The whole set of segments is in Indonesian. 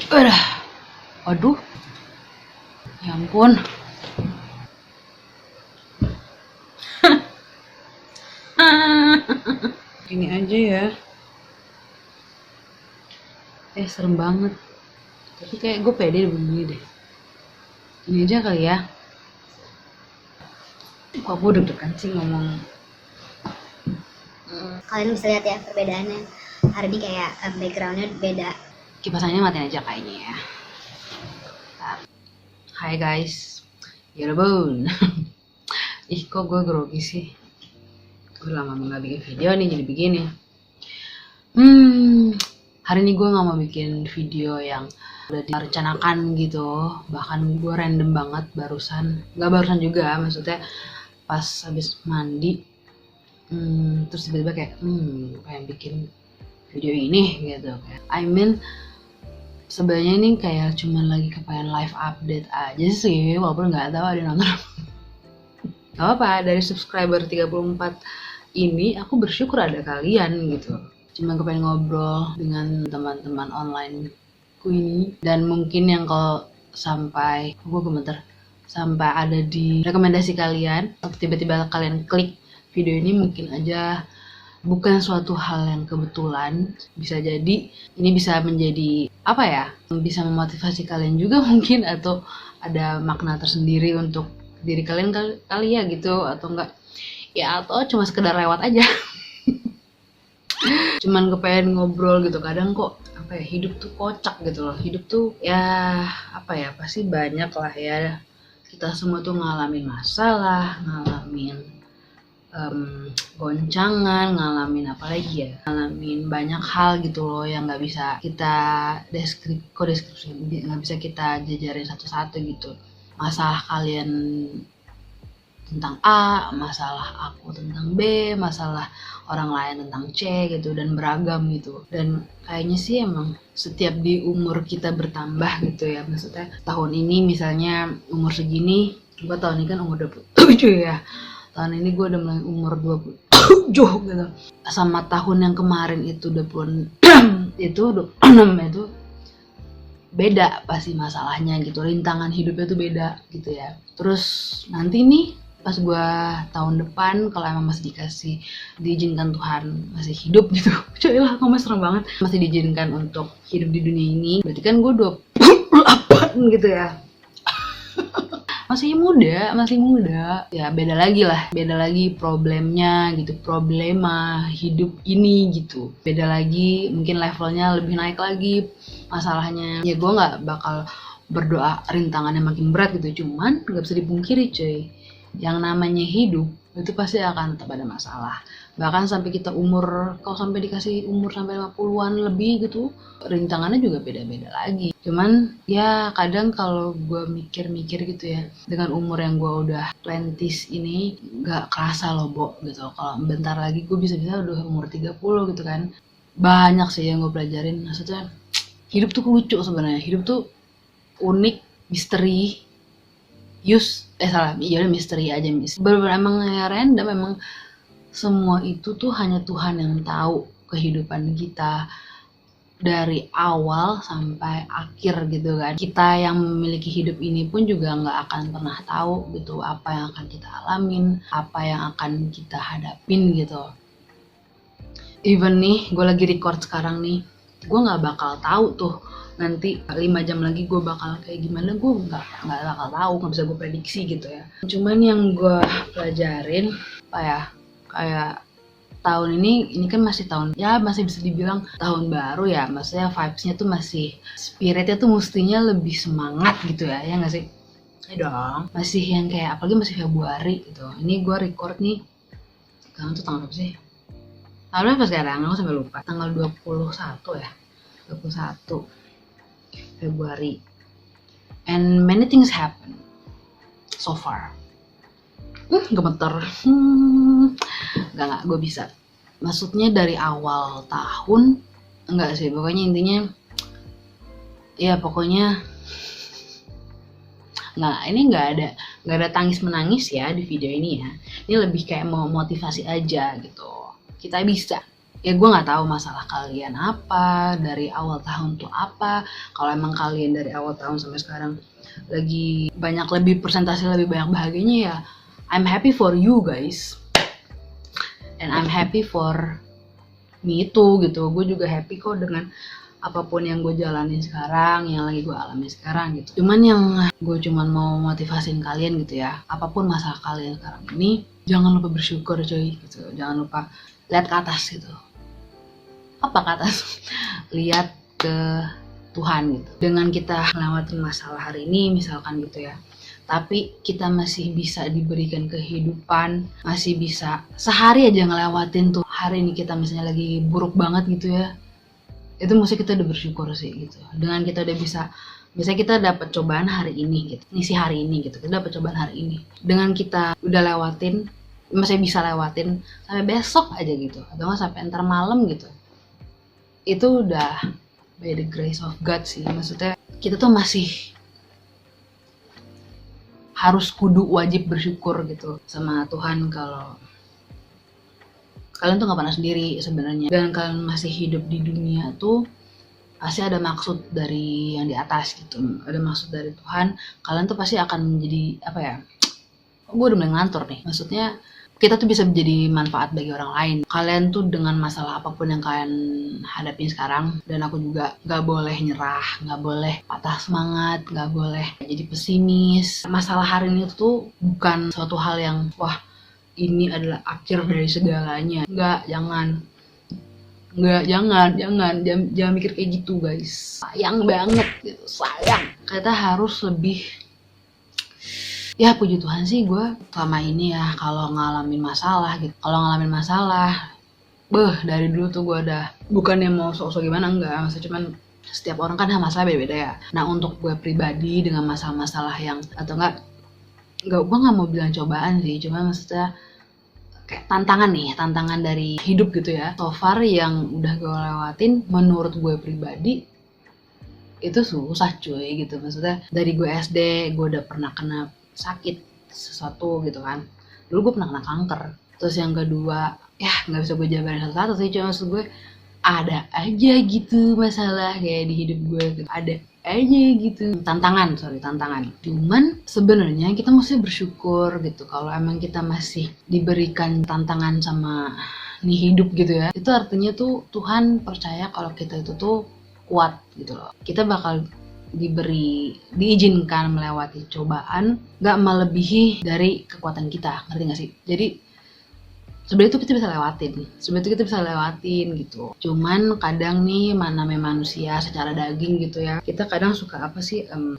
Udah, aduh, ya ampun. Gini aja ya. Serem banget. Tapi kayak gue pede begini deh. Ini aja kali ya. Kok gue deg-degan sih ngomong. Kalian bisa lihat ya perbedaannya. Hari ini kayak backgroundnya beda. Kipasannya matiin aja kayaknya ya. Hai guys, Yerebon. Ih, kok gue grogi sih. Gue lama nggak bikin video nih jadi begini. Hari ini gue nggak mau bikin video yang udah direncanakan gitu. Bahkan gue random banget barusan. Nggak barusan juga, maksudnya pas habis mandi. Terus tiba-tiba kayak pengen bikin video ini gitu. I mean, sebenarnya ini kayak cuman lagi kepengen live update aja sih, walaupun nggak tahu ada nonton. Gak apa-apa, dari subscriber 34 ini aku bersyukur ada kalian gitu. Cuma kepengen ngobrol dengan teman-teman online ku ini. Dan mungkin yang kalau sampai sampai ada di rekomendasi kalian, atau tiba-tiba kalian klik video ini, mungkin aja bukan suatu hal yang kebetulan. Bisa jadi ini bisa menjadi apa ya, bisa memotivasi kalian juga mungkin, atau ada makna tersendiri untuk diri kalian kali ya gitu, atau enggak ya, atau cuma sekedar lewat aja. Cuman kepengen ngobrol gitu. Kadang kok apa ya, hidup tuh kocak gitu loh. Hidup tuh ya apa ya, pasti banyak lah ya, kita semua tuh ngalamin masalah, ngalamin goncangan, ngalamin apa lagi ya, ngalamin banyak hal gitu loh yang nggak bisa kita deskripsi, nggak bisa kita jajarin satu-satu gitu. Masalah kalian tentang A, masalah aku tentang B, masalah orang lain tentang C gitu, dan beragam gitu. Dan kayaknya sih emang setiap di umur kita bertambah gitu ya, maksudnya tahun ini misalnya umur segini, gue tahun ini kan umur 27 ya, tahun ini gue udah mulai umur 27 gitu, sama tahun yang kemarin itu 26 itu 26 itu beda pasti masalahnya gitu, rintangan hidupnya tuh beda gitu ya. Terus nanti nih pas gue tahun depan, kalau emang masih diizinkan Tuhan masih hidup gitu, coy lah, ngomong serem banget, masih diizinkan untuk hidup di dunia ini, berarti kan gue 28 gitu ya. Masih muda ya, beda lagi problemnya gitu, problema hidup ini gitu, beda lagi, mungkin levelnya lebih naik lagi masalahnya. Ya gue nggak bakal berdoa rintangannya makin berat gitu, cuman nggak bisa dipungkiri cuy, yang namanya hidup itu pasti akan tetap ada masalah. Bahkan sampai kita kalau sampai dikasih umur sampai 50-an lebih gitu, rintangannya juga beda-beda lagi. Cuman ya kadang kalau gue mikir-mikir gitu ya, dengan umur yang gue udah 20s ini, gak kerasa loh Bo gitu, kalau bentar lagi gue bisa-bisa udah umur 30 gitu kan. Banyak sih yang gue pelajarin, maksudnya hidup tuh lucu sebenarnya, hidup tuh unik, misteri, misteri aja, bener-bener emang ya random, emang semua itu tuh hanya Tuhan yang tahu kehidupan kita dari awal sampai akhir gitu kan. Kita yang memiliki hidup ini pun juga nggak akan pernah tahu gitu apa yang akan kita alamin, apa yang akan kita hadapin gitu. Even nih gue lagi record sekarang nih, gue nggak bakal tahu tuh nanti 5 jam lagi gue bakal kayak gimana, gue nggak bakal tahu, nggak bisa gue prediksi gitu ya. Cuman yang gue pelajarin apa ya, kayak tahun ini kan masih tahun, ya masih bisa dibilang tahun baru ya, maksudnya vibes-nya tuh masih, spiritnya tuh mestinya lebih semangat gitu ya nggak sih? Ya dong, masih yang kayak, apalagi masih Februari gitu. Ini gue record nih, sekarang tuh tanggal apa sih? Tanggal berapa sekarang? Aku sampai lupa. Tanggal 21 ya? 21 Februari. And many things happen so far. Gemeter. Enggak, gue bisa. Maksudnya dari awal tahun, enggak sih, pokoknya intinya, ya pokoknya, ini enggak ada tangis menangis ya di video ini ya. Ini lebih kayak mau motivasi aja gitu. Kita bisa. Ya gue nggak tahu masalah kalian apa dari awal tahun tuh apa. Kalau emang kalian dari awal tahun sampai sekarang lagi banyak lebih persentase lebih banyak bahagianya, ya I'm happy for you guys, and I'm happy for me too gitu. Gue juga happy kok dengan apapun yang gue jalanin sekarang, yang lagi gue alami sekarang gitu. Cuman yang gue mau motivasin kalian gitu ya, apapun masalah kalian sekarang ini, jangan lupa bersyukur coy gitu. Jangan lupa lihat ke atas gitu. Apa ke atas? Lihat ke Tuhan gitu. Dengan kita ngelewatin masalah hari ini misalkan gitu ya, tapi kita masih bisa diberikan kehidupan, masih bisa sehari aja ngelewatin tuh hari ini kita misalnya lagi buruk banget gitu ya, itu mesti kita udah bersyukur sih gitu. Dengan kita udah bisa kita dapat cobaan hari ini gitu, ngisi hari ini gitu, kita dapat cobaan hari ini, dengan kita udah lewatin, masih bisa lewatin sampai besok aja gitu, atau nggak sampai ntar malam gitu, itu udah by the grace of God sih. Maksudnya kita tuh masih harus kudu wajib bersyukur gitu sama Tuhan kalau kalian tuh gak pernah sendiri sebenarnya, dan kalian masih hidup di dunia tuh pasti ada maksud dari yang di atas gitu, ada maksud dari Tuhan. Kalian tuh pasti akan menjadi apa ya, gue udah mulai ngantor nih, maksudnya kita tuh bisa menjadi manfaat bagi orang lain. Kalian tuh dengan masalah apapun yang kalian hadapin sekarang, dan aku juga gak boleh nyerah, gak boleh patah semangat, gak boleh jadi pesimis. Masalah hari ini tuh bukan suatu hal yang wah ini adalah akhir dari segalanya. Jangan mikir kayak gitu guys. Sayang banget gitu, sayang. Kita harus lebih, ya puji Tuhan sih gue selama ini ya kalau ngalamin masalah gitu. Dari dulu tuh gue udah, bukannya mau sok-sok gimana, enggak. Maksudnya cuman setiap orang kan masalah beda-beda ya. Nah untuk gue pribadi dengan masalah-masalah yang, atau enggak gue gak mau bilang cobaan sih, cuma maksudnya kayak tantangan dari hidup gitu ya. So far yang udah gue lewatin menurut gue pribadi itu susah cuy gitu. Maksudnya dari gue SD gue udah pernah kena sakit sesuatu gitu kan. Dulu gue pernah kena kanker. Terus yang kedua, ya gak bisa gue jabarin satu-satu sih, cuma maksud gue ada aja gitu masalah kayak di hidup gue gitu. Ada aja gitu, tantangan. Cuman sebenarnya kita mesti bersyukur gitu kalau emang kita masih diberikan tantangan sama nih hidup gitu ya. Itu artinya tuh Tuhan percaya kalau kita itu tuh kuat gitu loh. Kita bakal diizinkan melewati cobaan gak melebihi dari kekuatan kita, ngerti gak sih? Jadi sebenarnya itu kita bisa lewatin gitu. Cuman kadang nih namanya manusia secara daging gitu ya, kita kadang suka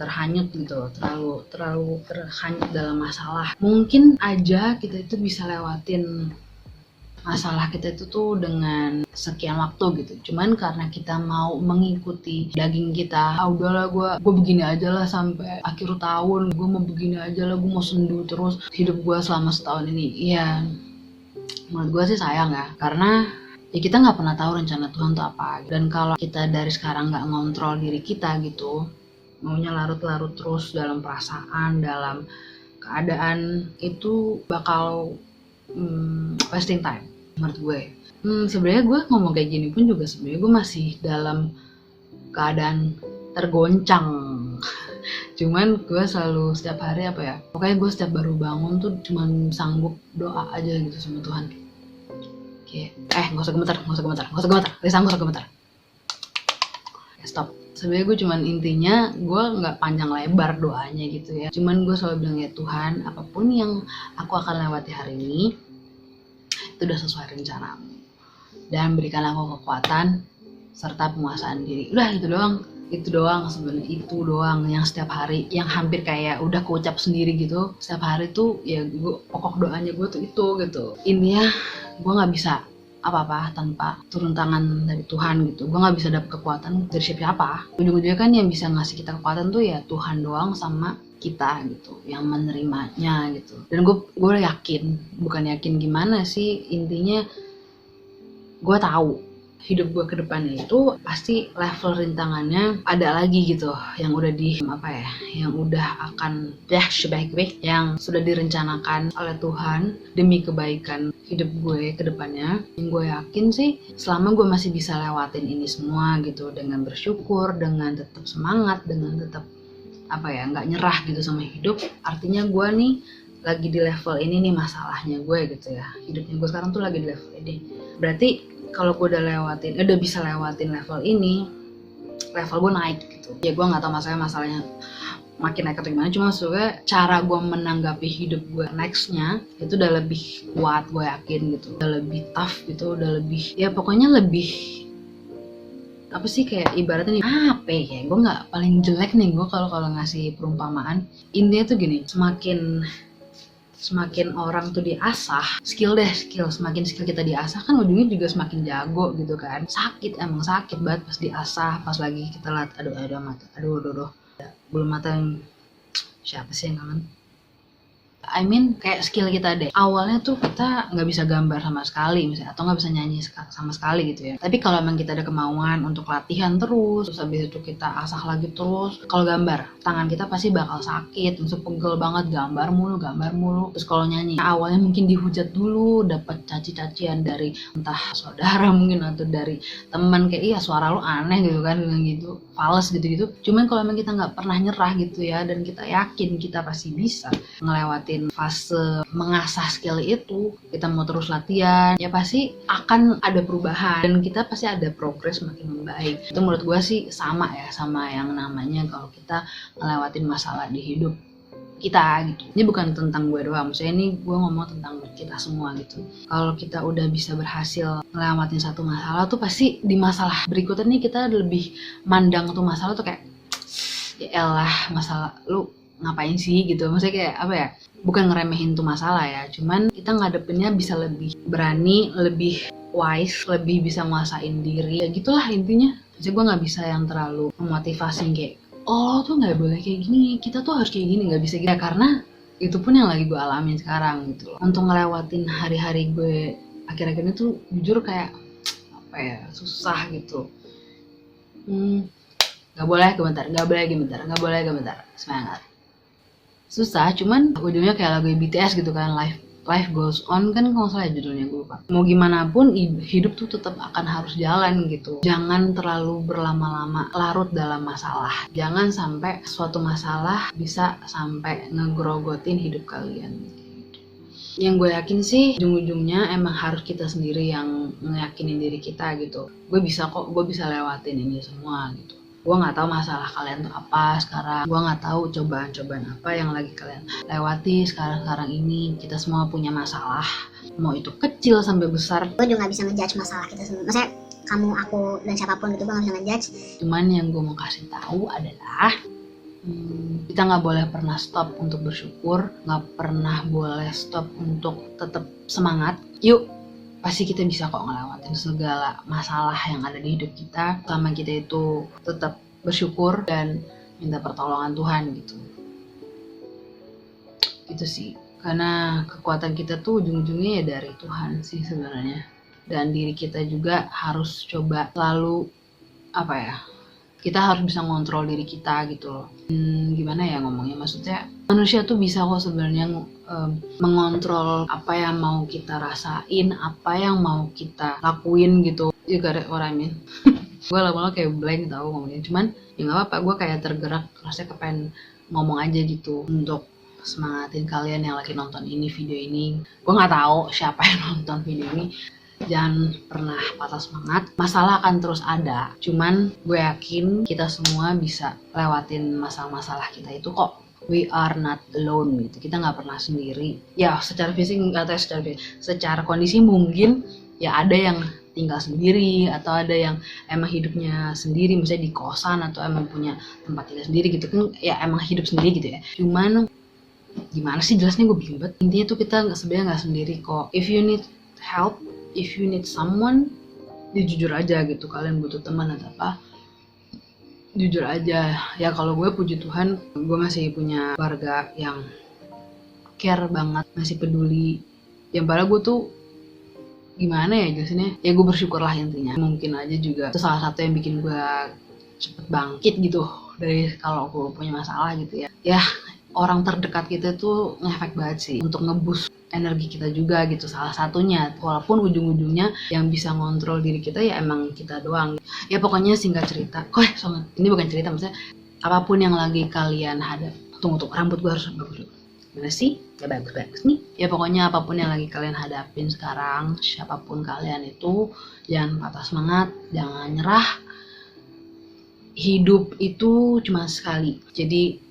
terhanyut gitu, terlalu terhanyut dalam masalah. Mungkin aja kita itu bisa lewatin masalah kita itu tuh dengan sekian waktu gitu. Cuman karena kita mau mengikuti daging kita, udahlah gue begini aja lah sampai akhir tahun, gue mau begini aja lah, gue mau sendu terus hidup gue selama setahun ini. Iya, menurut gue sih sayang ya, karena ya kita nggak pernah tahu rencana Tuhan tuh apa. Dan kalau kita dari sekarang nggak ngontrol diri kita gitu, maunya larut-larut terus dalam perasaan, dalam keadaan, itu bakal wasting time menurut gue. Sebenarnya gue ngomong kayak gini pun juga sebenarnya gue masih dalam keadaan tergoncang. Cuman gue selalu setiap hari pokoknya gue setiap baru bangun tuh cuman sanggup doa aja gitu sama Tuhan. Kayak gak usah gemetar. Stop. Sebenarnya gue cuman intinya gue nggak panjang lebar doanya gitu ya. Cuman gue selalu bilang, ya Tuhan, apapun yang aku akan lewati hari ini itu udah sesuai rencanamu, dan berikan aku kekuatan serta penguasaan diri. Udah itu doang sebenarnya, itu doang yang setiap hari, yang hampir kayak udah keucap sendiri gitu. Setiap hari tuh ya pokok doanya gue tuh itu gitu. Intinya gue nggak bisa apa-apa tanpa turun tangan dari Tuhan gitu. Gue nggak bisa dapet kekuatan dari siapa. Ujung-ujungnya kan yang bisa ngasih kita kekuatan tuh ya Tuhan doang sama kita gitu, yang menerimanya gitu. Dan gue yakin, bukan yakin gimana sih, intinya gue tahu hidup gue ke depannya itu pasti level rintangannya ada lagi gitu, yang udah yang udah akan sebaik-baik, yang sudah direncanakan oleh Tuhan demi kebaikan hidup gue ke depannya. Yang gue yakin sih selama gue masih bisa lewatin ini semua gitu, dengan bersyukur, dengan tetap semangat, dengan tetap nggak nyerah gitu sama hidup, artinya gue nih lagi di level ini nih masalahnya gue gitu ya. Hidupnya gue sekarang tuh lagi di level ini. Berarti kalau gue udah bisa lewatin level ini, level gue naik gitu. Ya gue nggak tahu masalahnya makin naik atau gimana, cuma maksudnya cara gue menanggapi hidup gue nextnya itu udah lebih kuat, gue yakin gitu, udah lebih tough gitu, udah lebih, ya pokoknya lebih apa sih, kayak ibaratnya nih kayak gue nggak paling jelek nih gue kalau ngasih perumpamaan. Intinya tuh gini, semakin orang tuh diasah semakin skill kita diasah kan ujungnya juga semakin jago gitu kan. Emang sakit banget pas diasah, pas lagi kita lihat aduh belum mata yang siapa sih yang kangen. Kayak skill kita deh. Awalnya tuh kita nggak bisa gambar sama sekali misalnya, atau nggak bisa nyanyi sama sekali gitu ya. Tapi kalau emang kita ada kemauan untuk latihan terus habis itu kita asah lagi terus, kalau gambar tangan kita pasti bakal sakit, maksudnya pegel banget, gambar mulu. Terus kalau nyanyi awalnya mungkin dihujat dulu, dapat caci-cacian dari entah saudara mungkin atau dari teman, kayak iya suara lu aneh gitu kan, bilang gitu, fals gitu. Cuman kalau emang kita nggak pernah nyerah gitu ya, dan kita yakin kita pasti bisa ngelewatin fase mengasah skill itu, kita mau terus latihan, ya pasti akan ada perubahan dan kita pasti ada progres makin membaik. Itu menurut gue sih sama yang namanya kalau kita ngelewatin masalah di hidup kita gitu. Ini bukan tentang gue doang, maksudnya ini gue ngomong tentang kita semua gitu. Kalau kita udah bisa berhasil ngelewatin satu masalah tuh pasti di masalah berikutnya nih kita lebih mandang tuh masalah tuh kayak ya elah masalah lu ngapain sih gitu. Maksudnya kayak bukan ngeremehin tuh masalah ya, cuman kita ngadepinnya bisa lebih berani, lebih wise, lebih bisa nguasain diri ya gitulah intinya. Jadi gue nggak bisa yang terlalu memotivasi kayak oh tuh nggak boleh kayak gini, kita tuh harus kayak gini, nggak bisa gitu ya, karena itu pun yang lagi gue alamin sekarang gitu loh. Untuk ngelewatin hari-hari gue akhir-akhir ini tuh jujur kayak susah gitu. Nggak boleh gemetar, semangat. Susah, cuman ujungnya kayak lagu BTS gitu kan, life goes on kan kalau salah judulnya, gue lupa. Mau gimana pun hidup tuh tetap akan harus jalan gitu. Jangan terlalu berlama-lama larut dalam masalah. Jangan sampai suatu masalah bisa sampai ngegrogotin hidup kalian. Yang gue yakin sih ujung-ujungnya emang harus kita sendiri yang ngeyakinin diri kita gitu. Gue bisa lewatin ini semua gitu. Gue nggak tahu masalah kalian tuh apa sekarang, gue nggak tahu cobaan-cobaan apa yang lagi kalian lewati sekarang ini. Kita semua punya masalah, mau itu kecil sampai besar. Gue juga nggak bisa ngejudge masalah kita semua, maksudnya kamu, aku, dan siapapun gitu, gue nggak bisa ngejudge. Cuman yang gue mau kasih tahu adalah kita nggak boleh pernah stop untuk bersyukur, nggak pernah boleh stop untuk tetap semangat. Yuk, pasti kita bisa kok ngelewatin segala masalah yang ada di hidup kita selama kita itu tetap bersyukur dan minta pertolongan Tuhan gitu. Itu sih, karena kekuatan kita tuh ujung-ujungnya ya dari Tuhan sih sebenarnya. Dan diri kita juga harus coba selalu kita harus bisa ngontrol diri kita gitu loh. Gimana ya ngomongnya, maksudnya manusia tuh bisa kok sebenarnya mengontrol apa yang mau kita rasain, apa yang mau kita lakuin gitu. You got it what I mean. Gue lama-lama kayak blank tau ngomongnya, cuman ya nggak apa-apa, gue kayak tergerak, rasanya kepengen ngomong aja gitu untuk semangatin kalian yang lagi nonton video ini. Gue nggak tahu siapa yang nonton video ini. Jangan pernah patah semangat, masalah akan terus ada, cuman gue yakin kita semua bisa lewatin masalah-masalah kita itu kok. We are not alone gitu, kita nggak pernah sendiri ya. Secara fisik nggak tahu, secara kondisi mungkin ya ada yang tinggal sendiri, atau ada yang emang hidupnya sendiri, misalnya di kosan, atau emang punya tempat tinggal sendiri gitu kan, ya emang hidup sendiri gitu ya. Cuman gimana sih jelasnya, gue bingung banget. Intinya tuh kita sebenarnya nggak sendiri kok. If you need help, if you need someone, ya jujur aja gitu, kalian butuh teman atau apa, jujur aja. Ya kalau gue puji Tuhan, gue masih punya keluarga yang care banget, masih peduli. Yang padahal gue tuh gimana ya jelasinnya, ya gue bersyukur lah intinya. Mungkin aja juga itu salah satu yang bikin gue cepet bangkit gitu dari kalau gue punya masalah gitu ya. Ya orang terdekat kita tuh ngefek banget sih untuk ngeboost energi kita juga gitu, salah satunya. Walaupun ujung-ujungnya yang bisa ngontrol diri kita ya emang kita doang. Ya pokoknya singkat cerita, ini bukan cerita, maksudnya apapun yang lagi kalian hadap. Tunggu, rambut gue harus bagus dulu. Gimana sih? Ya bagus nih. Ya pokoknya apapun yang lagi kalian hadapin sekarang, siapapun kalian itu, jangan patah semangat, jangan nyerah. Hidup itu cuma sekali. Jadi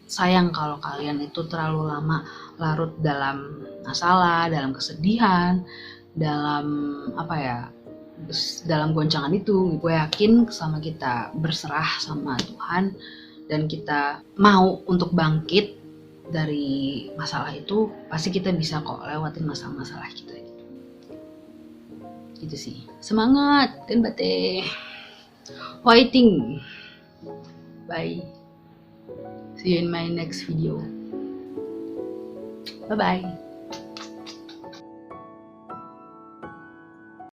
sayang kalau kalian itu terlalu lama larut dalam masalah, dalam kesedihan, dalam dalam goncangan itu. Gue yakin selama kita berserah sama Tuhan dan kita mau untuk bangkit dari masalah itu, pasti kita bisa kok lewatin masalah-masalah kita gitu sih. Semangat kan bate, fighting. Bye, see you in my next video. Bye bye.